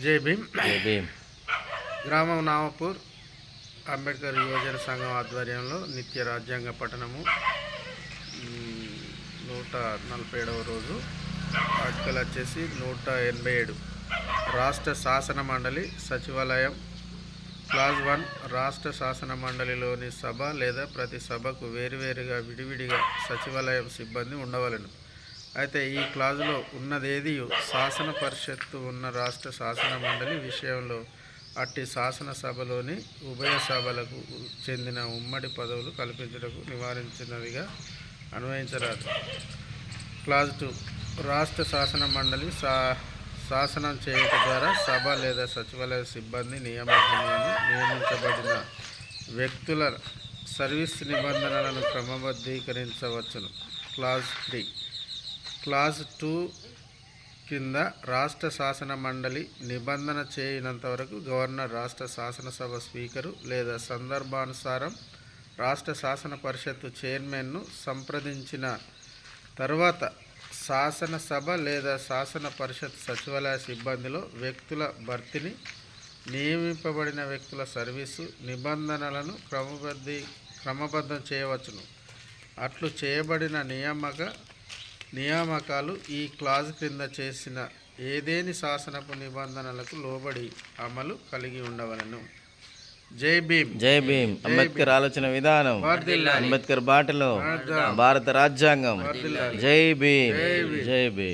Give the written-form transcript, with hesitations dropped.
జై భీమ్. జై భీమ్. గ్రామం నామపూర్ అంబేద్కర్ యువజన సంఘం ఆధ్వర్యంలో నిత్య రాజ్యాంగ పఠనము 147వ రోజు. ఆర్టికల్ వచ్చేసి 187. రాష్ట్ర శాసన మండలి సచివాలయం. క్లాజ్ 1. రాష్ట్ర శాసన మండలిలోని సభ లేదా ప్రతి సభకు వేరువేరుగా విడివిడిగా సచివాలయం సిబ్బంది ఉండవలెను. అయితే ఈ క్లాజులో ఉన్నదేది శాసన పరిషత్తు ఉన్న రాష్ట్ర శాసన మండలి విషయంలో అట్టి శాసనసభలోని ఉభయ సభలకు చెందిన ఉమ్మడి పదవులు కల్పించటకు నివారించినదిగా అన్వయించరాదు. క్లాజ్ 2. రాష్ట్ర శాసన మండలి శాసనం చేయటం ద్వారా సభ లేదా సచివాలయ సిబ్బంది నియమించబడిన వ్యక్తుల సర్వీస్ నిబంధనలను క్రమబద్ధీకరించవచ్చును. క్లాజ్ 3. క్లాజ్ 2 కింద రాష్ట్ర శాసన మండలి నిబంధన చేయనంత వరకు గవర్నర్, రాష్ట్ర శాసనసభ స్పీకరు లేదా సందర్భానుసారం రాష్ట్ర శాసన పరిషత్తు చైర్మన్ను సంప్రదించిన తర్వాత శాసనసభ లేదా శాసన పరిషత్ సచివాలయ సిబ్బందిలో వ్యక్తుల భర్తీని, నియమింపబడిన వ్యక్తుల సర్వీసు నిబంధనలను క్రమబద్ధం చేయవచ్చును. అట్లు చేయబడిన నియామకాలు ఈ క్లాజ్ క్రింద చేసిన ఏదేని శాసనపు నిబంధనలకు లోబడి అమలు కలిగి ఉండవలెను. జై భీమ్. జై భీమ్. అంబేద్కర్ ఆలోచన విధానం, అంబేద్కర్ బాటలో భారత రాజ్యాంగం. జై భీమ్. జై భీమ్.